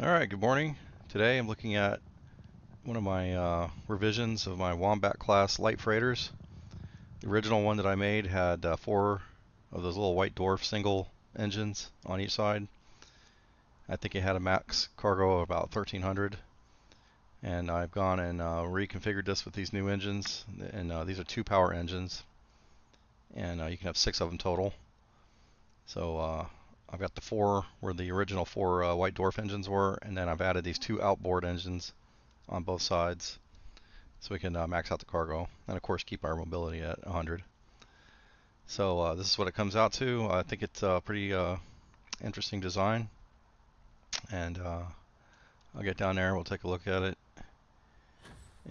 Alright, good morning. Today I'm looking at one of my revisions of my Wombat class light freighters. The original one that I made had four of those little white dwarf single engines on each side. I think it had a max cargo of about 1,300, and I've gone and reconfigured this with these new engines, and these are 2-power engines, and you can have 6 of them total. So I've got the 4 where the original 4 white dwarf engines were, and then I've added these 2 outboard engines on both sides so we can max out the cargo and of course keep our mobility at 100. So this is what it comes out to. I think it's a pretty interesting design, and I'll get down there, we'll take a look at it,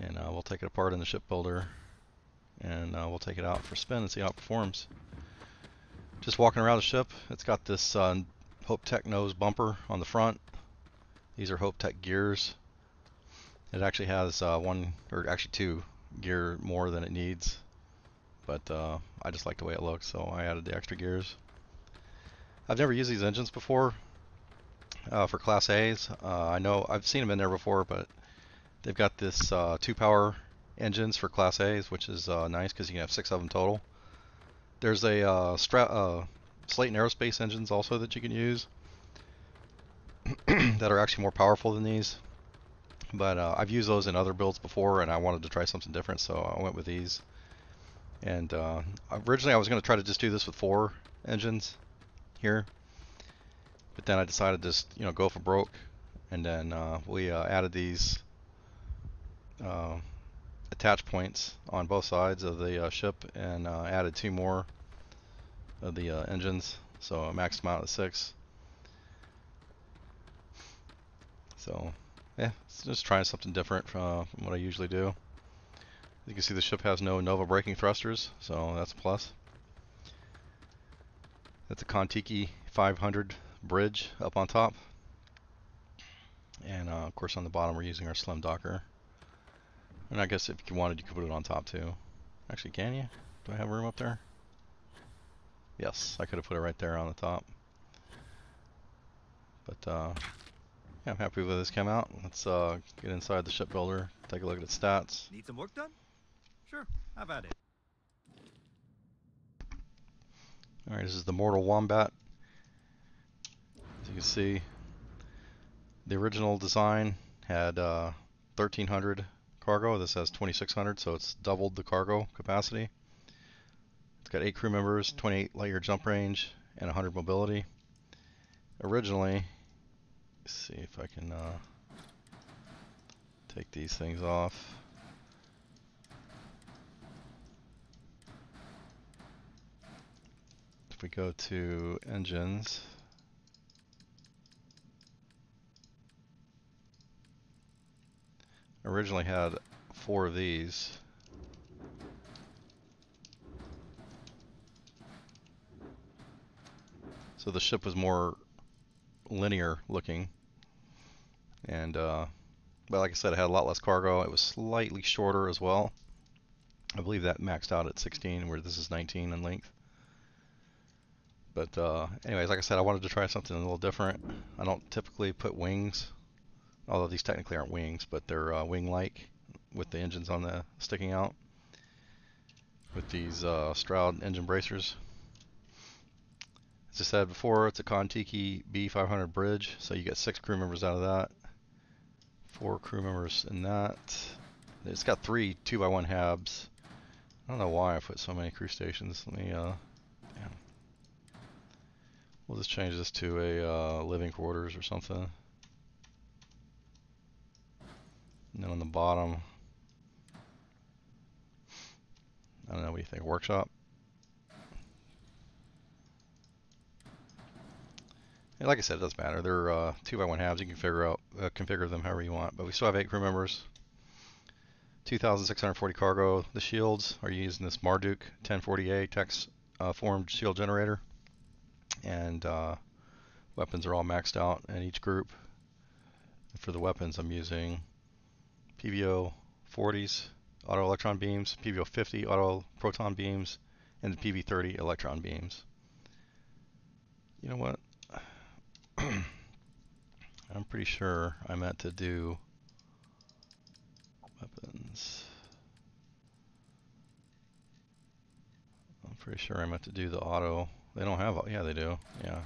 and we'll take it apart in the ship builder, and we'll take it out for a spin and see how it performs. Just walking around the ship, it's got this Hope Tech nose bumper on the front. These are Hope Tech gears. It actually has one, or actually 2 gear more than it needs, but I just like the way it looks, so I added the extra gears. I've never used these engines before for Class A's. I know I've seen them in there before, but they've got this 2-power engines for Class A's, which is nice because you can have 6 of them total. There's a Slate and Aerospace engines also that you can use that are actually more powerful than these. But I've used those in other builds before, and I wanted to try something different, so I went with these. And originally I was going to try to just do this with 4 engines here, but then I decided to just go for broke, and then we added these attach points on both sides of the ship, and added 2 more of the engines, so I maxed them out at 6. So yeah, it's just trying something different from what I usually do. You can see the ship has no Nova braking thrusters, so that's a plus. That's a Kontiki 500 bridge up on top. And of course on the bottom we're using our slim docker. And I guess if you wanted, you could put it on top too. Actually, can you? Do I have room up there? Yes, I could have put it right there on the top. But yeah, I'm happy with this came out. Let's get inside the shipbuilder, take a look at its stats. Need some work done? Sure, have at it. Alright, this is the Mortal Wombat. As you can see, the original design had 1,300 cargo. This has 2,600, so it's doubled the cargo capacity. It's got 8 crew members, 28 light year jump range, and 100 mobility. Originally, let's see if I can take these things off. If we go to engines, originally had 4 of these. So the ship was more linear looking, and but like I said, it had a lot less cargo. It was slightly shorter as well. I believe that maxed out at 16, where this is 19 in length. But anyways, like I said, I wanted to try something a little different. I don't typically put wings, although these technically aren't wings, but they're wing-like with the engines on the sticking out with these Stroud engine bracers. As I said before, it's a Kontiki B500 bridge, so you get 6 crew members out of that. 4 crew members in that. It's got 3 2x1 habs. I don't know why I put so many crew stations. Let me we'll just change this to a living quarters or something. And then on the bottom, I don't know, what do you think? Workshop? And like I said, it doesn't matter. They're 2x1 halves. You can configure them however you want. But we still have 8 crew members. 2,640 cargo. The shields are using this Marduk 1040A Tex formed shield generator. And weapons are all maxed out in each group. And for the weapons, I'm using PVO 40s auto electron beams, PVO 50 auto proton beams, and the PV 30 electron beams. You know what? I I'm pretty sure I meant to do weapons. I'm pretty sure I meant to do the auto. They don't have, yeah, they do. Yeah.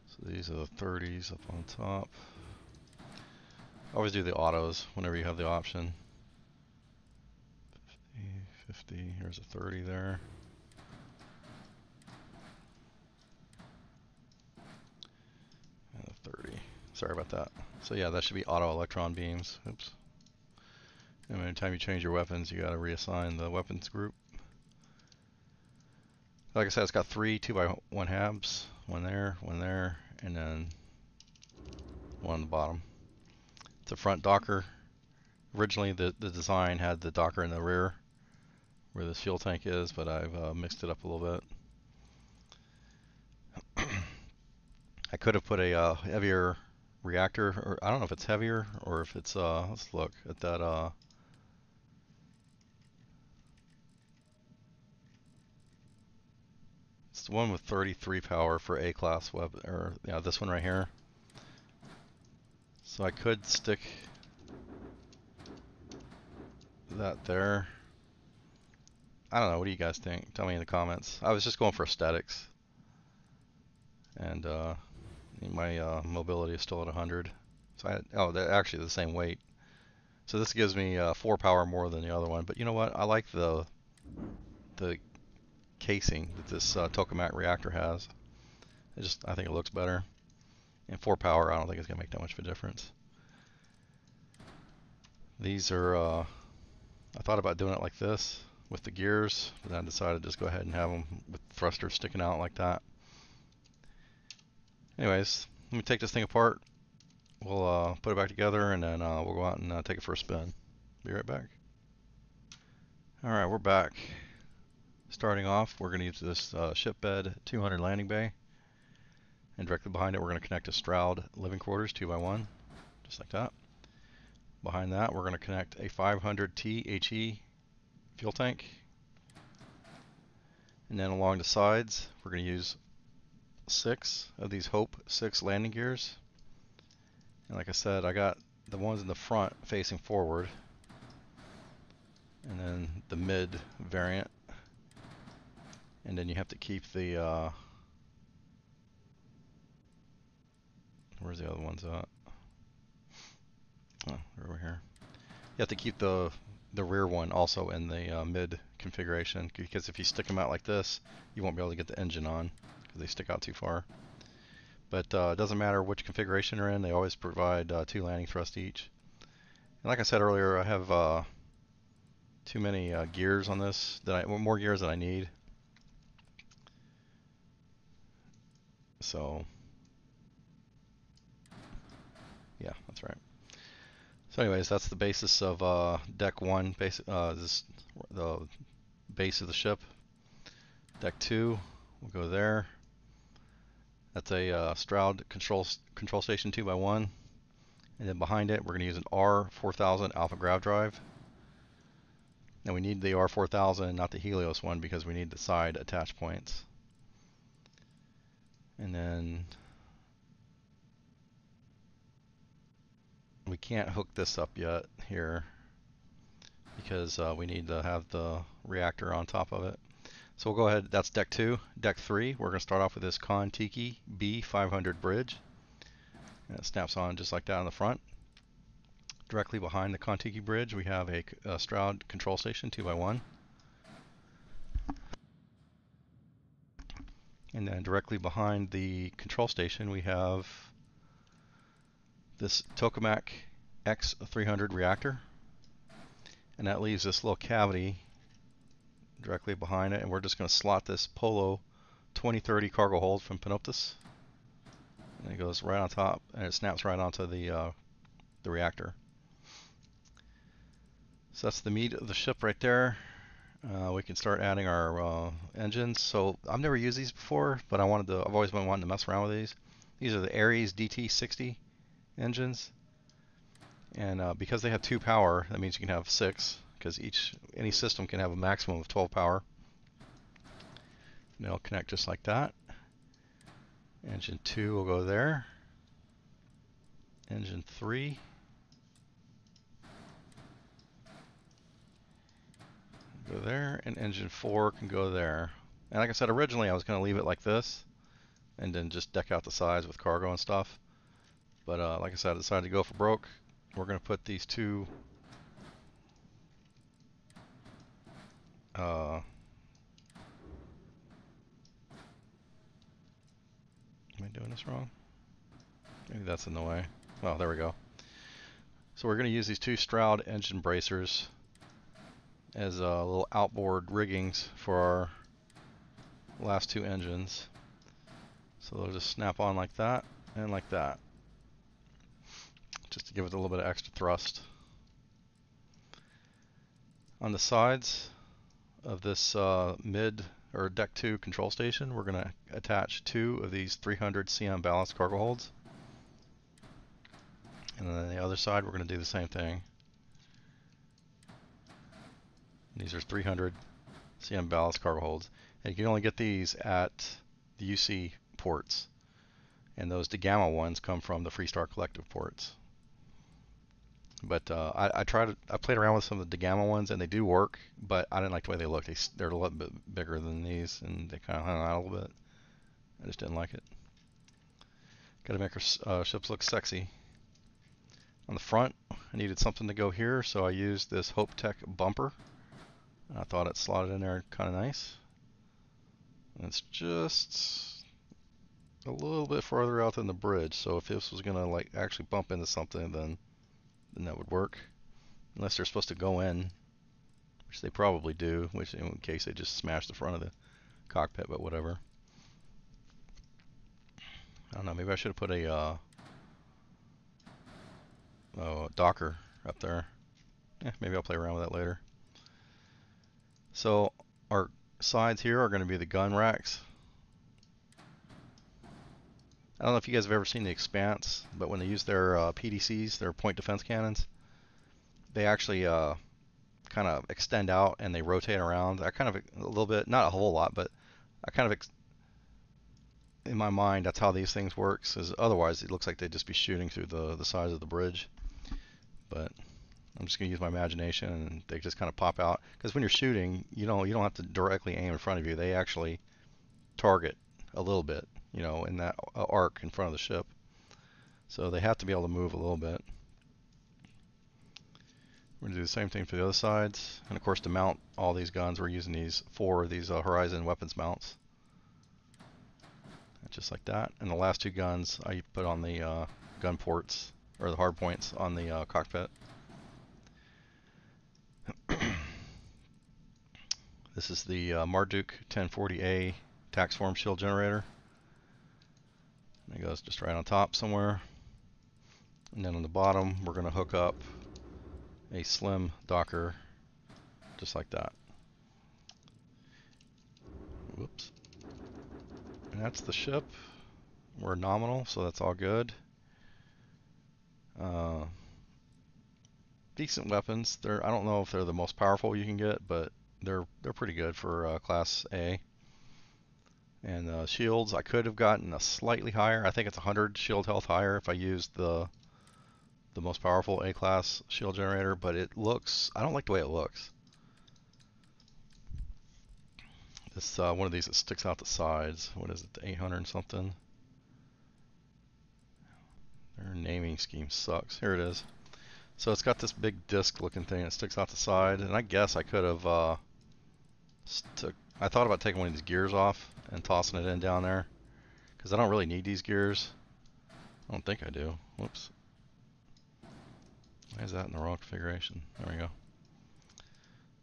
So these are the 30s up on top. Always do the autos whenever you have the option. 50, here's a 30 there. And a 30. Sorry about that. So yeah, that should be auto electron beams. Oops. And anytime you change your weapons, you gotta reassign the weapons group. Like I said, it's got 3 2x1 halves. One there, and then one on the bottom. It's a front docker. Originally, the design had the docker in the rear, where this fuel tank is, but I've mixed it up a little bit. I could have put a heavier reactor, or I don't know if it's heavier or if it's let's look at that. It's the one with 33 power for A-class weapon, or yeah, this one right here. So I could stick that there. I don't know. What do you guys think? Tell me in the comments. I was just going for aesthetics, and my mobility is still at 100. So they're actually the same weight. So this gives me 4 power more than the other one. But you know what? I like the casing that this tokamak reactor has. I think it looks better. And 4 power, I don't think it's gonna make that much of a difference. These are, I thought about doing it like this with the gears, but then I decided to just go ahead and have them with thrusters sticking out like that. Anyways, let me take this thing apart. We'll put it back together, and then we'll go out and take it for a spin. Be right back. Alright, we're back. Starting off, we're going to use this ship bed 200 landing bay. And directly behind it, we're going to connect a Stroud living quarters 2x1, just like that. Behind that, we're going to connect a 500T HE fuel tank. And then along the sides, we're going to use 6 of these Hope 6 landing gears. And like I said, I got the ones in the front facing forward, and then the mid variant. And then you have to keep the, where's the other ones at? Oh, they're over here. You have to keep the rear one also in the mid configuration, because if you stick them out like this, you won't be able to get the engine on, because they stick out too far. But it doesn't matter which configuration they're in, they always provide 2 landing thrusts each. And like I said earlier, I have too many gears on this, more gears than I need. So, yeah, that's right. So anyways, that's the basis of deck 1, the base of the ship. Deck 2 will go there. That's a Stroud control station 2x1. And then behind it, we're going to use an R4000 alpha grav drive. And we need the R4000, not the Helios one, because we need the side attach points. And then we can't hook this up yet here, because we need to have the reactor on top of it. So we'll go ahead, that's deck 2. Deck 3, we're going to start off with this Kon-Tiki B500 bridge. And it snaps on just like that on the front. Directly behind the Kon-Tiki bridge, we have a Stroud control station 2x1. And then directly behind the control station, we have this Tokamak X300 reactor. And that leaves this little cavity directly behind it, and we're just going to slot this Polo 2030 cargo hold from Panoptis. And it goes right on top, and it snaps right onto the reactor. So that's the meat of the ship right there. We can start adding our engines. So I've never used these before, but I've always been wanting to mess around with these. These are the Ares DT60 engines, and because they have 2 power, that means you can have 6, because any system can have a maximum of 12 power. And they'll connect just like that. Engine 2 will go there. Engine 3. Go there, and engine 4 can go there. And like I said, originally I was going to leave it like this, and then just deck out the sides with cargo and stuff. But like I said, I decided to go for broke. We're going to put these two am I doing this wrong? Maybe that's in the way. Oh, there we go. So we're going to use these two Stroud engine bracers as little outboard riggings for our last two engines. So they'll just snap on like that and like that, just to give it a little bit of extra thrust. On the sides of this mid or deck 2 control station, we're going to attach two of these 300 cm ballast cargo holds. And then on the other side, we're going to do the same thing. These are 300 cm ballast cargo holds. And you can only get these at the UC ports. And those DeGamma ones come from the Freestar Collective ports. But I played around with some of the DeGamma ones, and they do work, but I didn't like the way they look. They're a little bit bigger than these, and they kind of hung out a little bit. I just didn't like it. Got to make our ships look sexy. On the front, I needed something to go here, so I used this Hope Tech bumper. I thought it slotted in there kind of nice. And it's just a little bit farther out than the bridge, so if this was gonna like actually bump into something, then that would work. Unless they're supposed to go in, which they probably do, which in case they just smash the front of the cockpit, but whatever. I don't know, maybe I should have put a Docker up there. Maybe I'll play around with that later. So our sides here are going to be the gun racks. I don't know if you guys have ever seen The Expanse, but when they use their PDCs, their point defense cannons, they actually kind of extend out and they rotate around. I kind of, a little bit, not a whole lot, but I kind of, in my mind, that's how these things works. Is otherwise, it looks like they'd just be shooting through the sides of the bridge. But I'm just going to use my imagination, and they just kind of pop out. Because when you're shooting, you don't have to directly aim in front of you. They actually target a little bit, in that arc in front of the ship. So they have to be able to move a little bit. We're going to do the same thing for the other sides. And of course, to mount all these guns, we're using these 4 of these Horizon weapons mounts. Just like that. And the last 2 guns I put on the gun ports, or the hard points on the cockpit. This is the Marduk 1040A tax form shield generator. And it goes just right on top somewhere. And then on the bottom, we're going to hook up a slim Docker, just like that. Whoops. And that's the ship. We're nominal, so that's all good. Decent weapons. I don't know if they're the most powerful you can get, but they're pretty good for Class A. And shields, I could have gotten a slightly higher. I think it's 100 shield health higher if I used the most powerful A-class shield generator, but it looks, I don't like the way it looks. This one of these that sticks out the sides. What is it, the 800 and something? Their naming scheme sucks. Here it is. So it's got this big disc looking thing that sticks out the side, and I guess I could have I thought about taking one of these gears off and tossing it in down there, because I don't really need these gears. I don't think I do. Whoops. Why is that in the wrong configuration? There we go.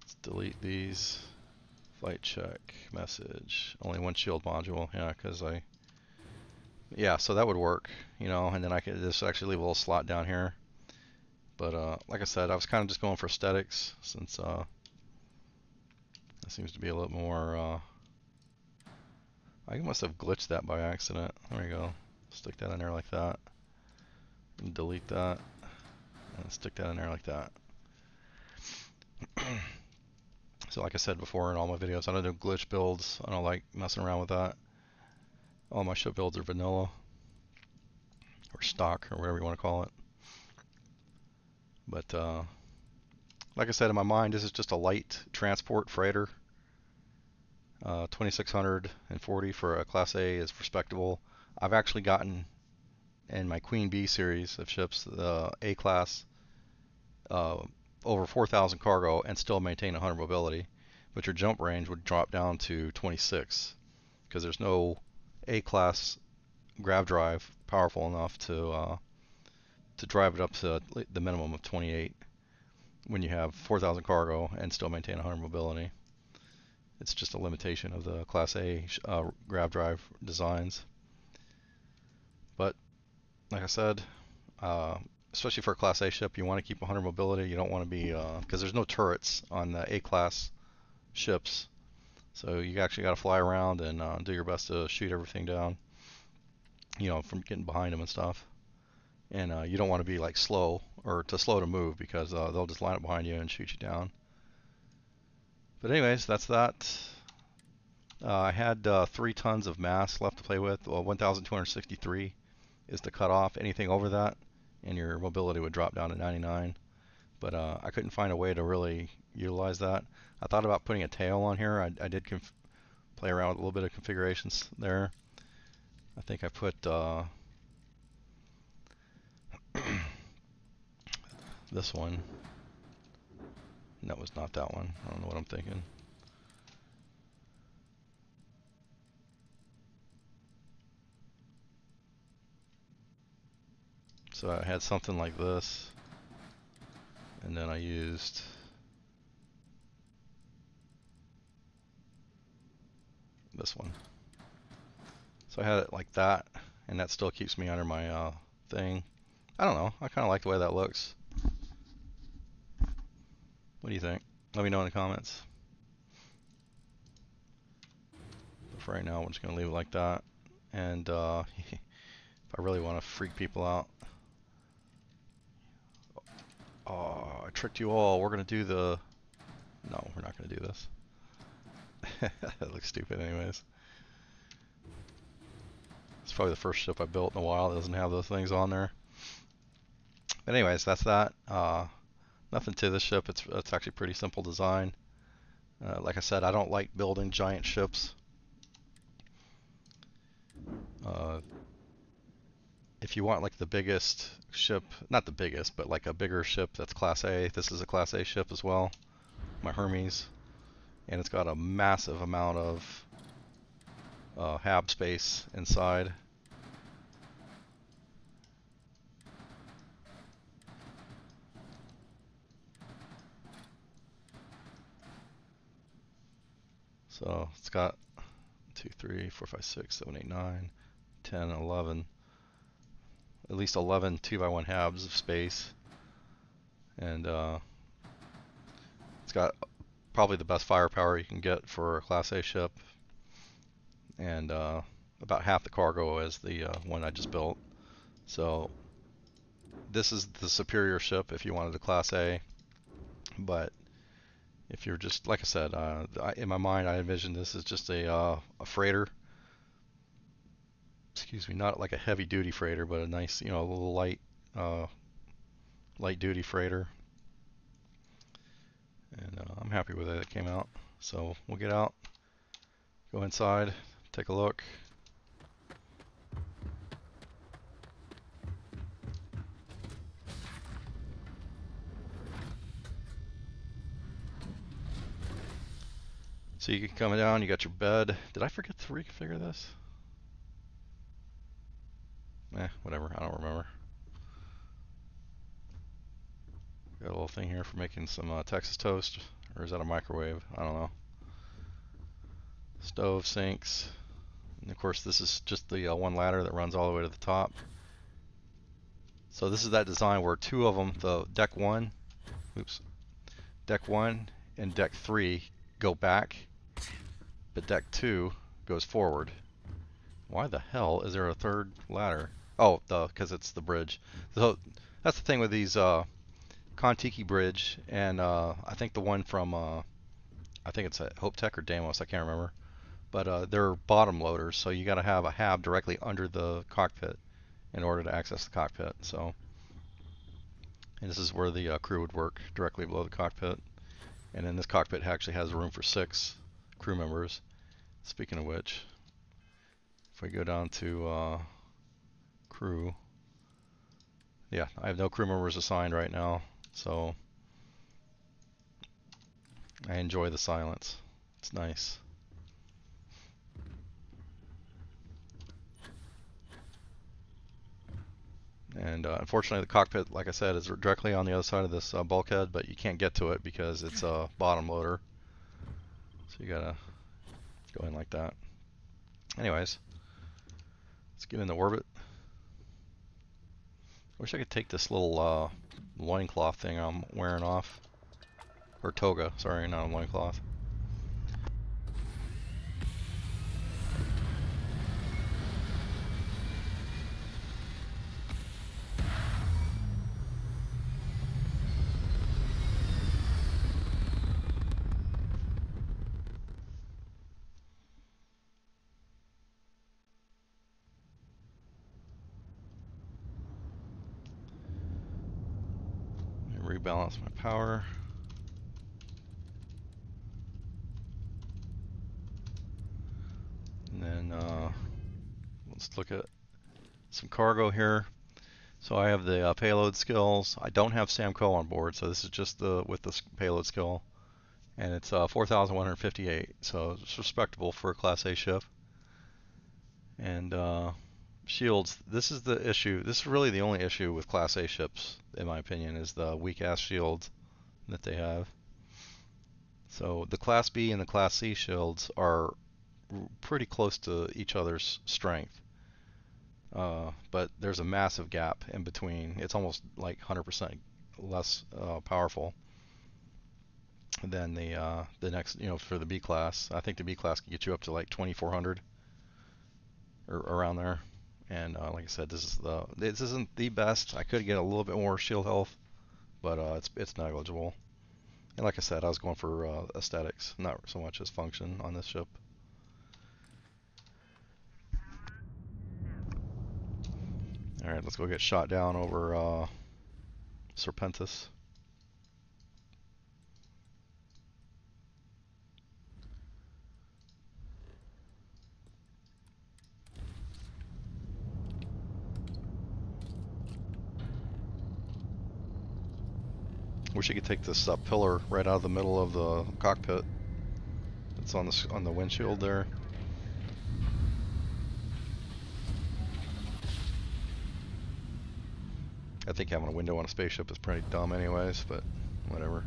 Let's delete these. Flight check, message, only 1 shield module. Yeah, because so that would work, and then I could just actually leave a little slot down here. But like I said, I was kind of just going for aesthetics, since that seems to be a little more, I must have glitched that by accident. There we go. Stick that in there like that. And delete that. And stick that in there like that. So like I said before in all my videos, I don't do glitch builds. I don't like messing around with that. All my ship builds are vanilla or stock or whatever you want to call it. But like I said, in my mind, this is just a light transport freighter. 2640 for a Class A is respectable. I've actually gotten in my Queen Bee series of ships, the A class, uh, over 4,000 cargo and still maintain 100 mobility, but your jump range would drop down to 26 because there's no A class grav drive powerful enough to drive it up to the minimum of 28 when you have 4,000 cargo and still maintain 100 mobility. It's just a limitation of the Class A grav drive designs. But like I said, especially for a Class A ship, you want to keep 100 mobility. You don't want to be, because there's no turrets on the A class ships. So you actually got to fly around and do your best to shoot everything down, from getting behind them and stuff. And you don't want to be like slow or slow to move because they'll just line up behind you and shoot you down. But anyways, that's that. I had 3 tons of mass left to play with. Well, 1,263 is the cutoff. Anything over that, and your mobility would drop down to 99. But I couldn't find a way to really utilize that. I thought about putting a tail on here. I did play around with a little bit of configurations there. I think I put this one. No, it was not that one. I don't know what I'm thinking. So I had something like this, and then I used this one. So I had it like that, and that still keeps me under my thing. I don't know. I kind of like the way that looks. What do you think? Let me know in the comments. But for right now, we're just going to leave it like that. And if I really want to freak people out. Oh, I tricked you all. We're going to do the... No, we're not going to do this. That looks stupid anyways. It's probably the first ship I built in a while that doesn't have those things on there. But anyways, that's that. Nothing to this ship. It's actually pretty simple design. Like I said, I don't like building giant ships. If you want like the biggest ship, not the biggest, but like a bigger ship that's Class A, this is a Class A ship as well, my Hermes, and it's got a massive amount of hab space inside. So it's got 2, 3, 4, 5, 6, 7, 8, 9, 10, 11, at least 11 2x1 habs of space, and it's got probably the best firepower you can get for a Class A ship, and about half the cargo as the one I just built. So this is the superior ship if you wanted a Class A, but if you're just, like I said, in my mind I envision this as just a freighter. Excuse me, not like a heavy duty freighter, but a nice, a little light duty freighter. And I'm happy with it. It came out. So we'll get out, go inside, take a look. So you can come down, you got your bed. Did I forget to reconfigure this? Whatever, I don't remember. Got a little thing here for making some Texas toast, or is that a microwave? I don't know. Stove, sinks, and of course this is just the one ladder that runs all the way to the top. So this is that design where 2 of them, the deck 1 and deck 3 go back, but deck 2 goes forward. Why the hell is there a 3rd ladder? Oh, because it's the bridge. So that's the thing with these Kontiki bridge, and I think the one from I think it's at Hope Tech or Deimos, I can't remember. but they're bottom loaders, so you got to have a hab directly under the cockpit in order to access the cockpit. So, and this is where the crew would work directly below the cockpit. And then this cockpit actually has room for 6 crew members. Speaking of which, if we go down to crew, yeah, I have no crew members assigned right now, so I enjoy the silence. It's nice. And unfortunately, the cockpit, like I said, is directly on the other side of this bulkhead, but you can't get to it because it's a bottom loader. So you gotta go in like that. Anyways, let's get into orbit. Wish I could take this little loincloth thing I'm wearing off. Or toga, sorry, not a loincloth. Rebalance my power. And then let's look at some cargo here. So I have the payload skills. I don't have Samco on board, so this is just with the payload skill. And it's 4,158, so it's respectable for a Class A ship. And shields, this is the issue. This is really the only issue with Class A ships, in my opinion, is the weak-ass shields that they have. So the Class B and the Class C shields are pretty close to each other's strength. But there's a massive gap in between. It's almost like 100% less powerful than the next, for the B class. I think the B class can get you up to like 2,400 or around there. And like I said, this isn't the best. I could get a little bit more shield health, but it's negligible. And like I said, I was going for aesthetics, not so much as function on this ship. Alright, let's go get shot down over Serpentis. Wish you could take this pillar right out of the middle of the cockpit. It's on the windshield there. I think having a window on a spaceship is pretty dumb anyways, but whatever.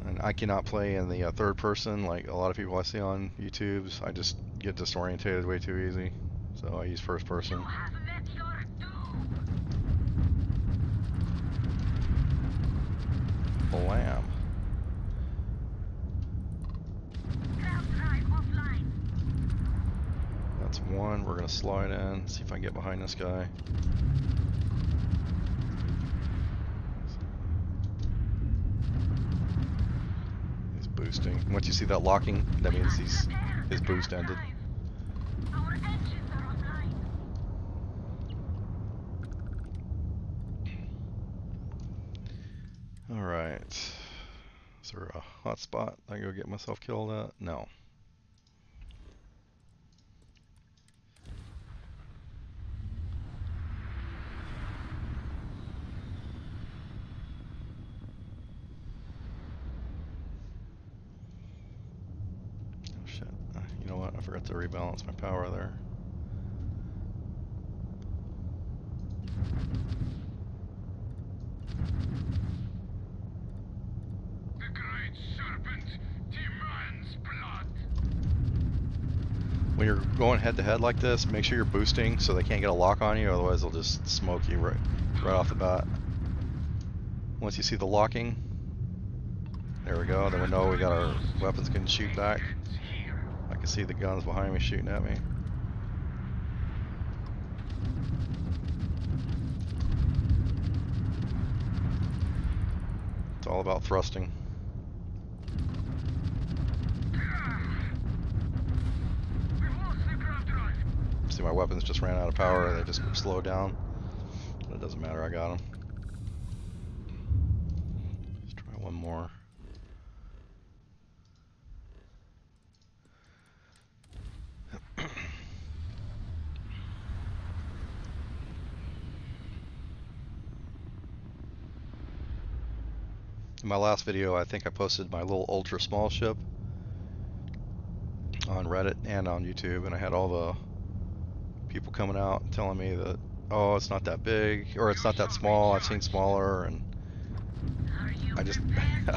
And I cannot play in the third person like a lot of people I see on YouTube's. I just get disorientated way too easy. So I use first person. Blam. That's one. We're gonna slide in, see if I can get behind this guy. He's boosting. Once you see that locking, that means his boost ended. Alright. Is there a hot spot I go get myself killed at? No. Oh shit. You know what? I forgot to rebalance my power there. When you're going head to head like this, make sure you're boosting so they can't get a lock on you, otherwise they'll just smoke you right off the bat. Once you see the locking, there we go, then we know we got our weapons can shoot back. I can see the guns behind me shooting at me. It's all about thrusting. See, my weapons just ran out of power. They just slowed down. But it doesn't matter. I got them. Let's try one more. In my last video, I think I posted my little ultra small ship on Reddit and on YouTube, and I had all the people coming out telling me that, oh, it's not that big, or it's not that small, I've seen smaller, and I just,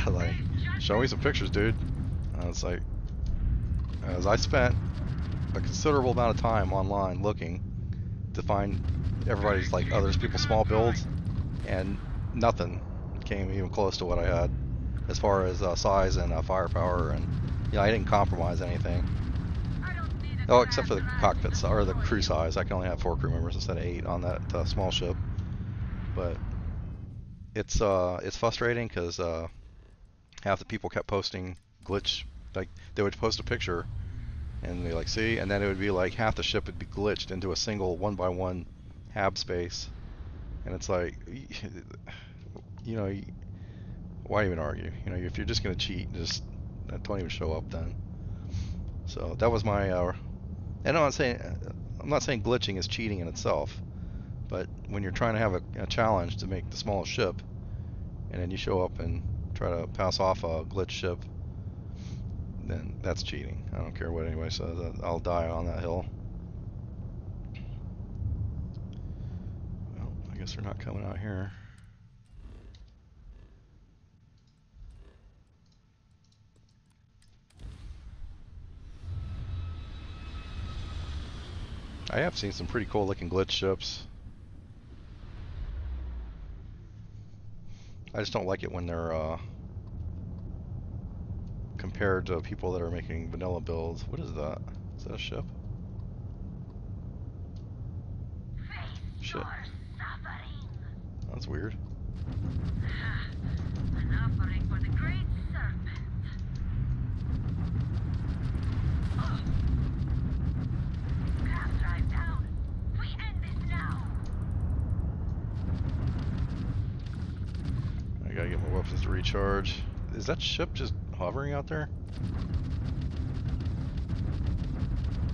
like, show me some pictures, dude. It's like, as I spent a considerable amount of time online looking to find everybody's, like, others people's small builds, and nothing came even close to what I had as far as size and firepower, and I didn't compromise anything. Oh, except for the cockpit or the crew size. I can only have 4 crew members instead of 8 on that small ship. But it's frustrating because half the people kept posting glitch. Like, they would post a picture and they like, see, and then it would be like half the ship would be glitched into a single 1x1 hab space, and it's like, why even argue? If you're just gonna cheat, just don't even show up then. So that was my and I'm not saying glitching is cheating in itself, but when you're trying to have a challenge to make the smallest ship, and then you show up and try to pass off a glitch ship, then that's cheating. I don't care what anybody says. I'll die on that hill. Well, I guess they're not coming out here. I have seen some pretty cool looking glitch ships. I just don't like it when they're compared to people that are making vanilla builds. What is that? Is that a ship? Shit. That's weird. An offering for the great serpent. Craft drive down. We end this now. I gotta get my weapons to recharge. Is that ship just hovering out there?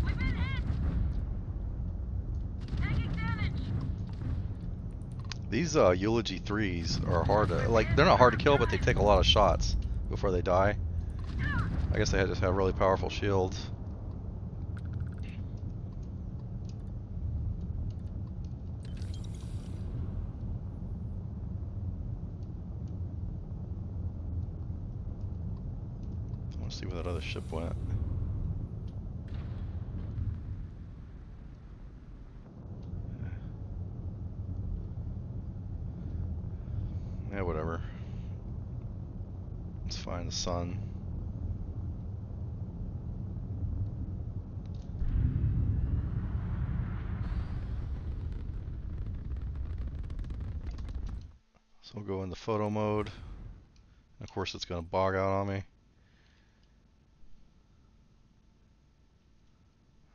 We've been hit. Taking damage. These Eulogy 3s are hard to, like, they're not hard to kill, but they take a lot of shots before they die. I guess they just have really powerful shields. I want to see where that other ship went. Yeah, whatever. Let's find the sun. So we'll go into photo mode. And of course, it's going to bog out on me.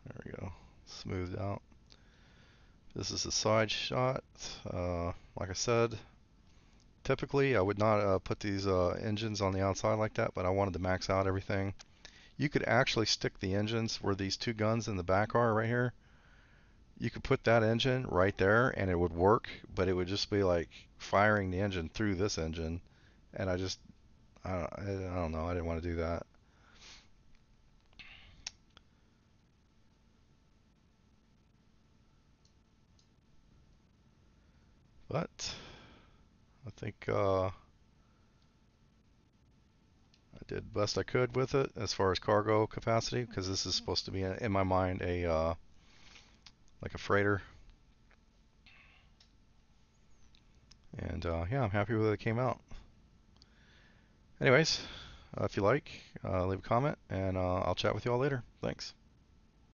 There we go. Smoothed out. This is a side shot. Like I said, typically I would not put these engines on the outside like that, but I wanted to max out everything. You could actually stick the engines where these 2 guns in the back are right here. You could put that engine right there and it would work, but it would just be like firing the engine through this engine, and I don't know, I didn't want to do that. But I think I did best I could with it as far as cargo capacity, because this is supposed to be, in my mind, a like a freighter. And yeah, I'm happy with it came out. Anyways, if you like, leave a comment, and I'll chat with you all later. Thanks.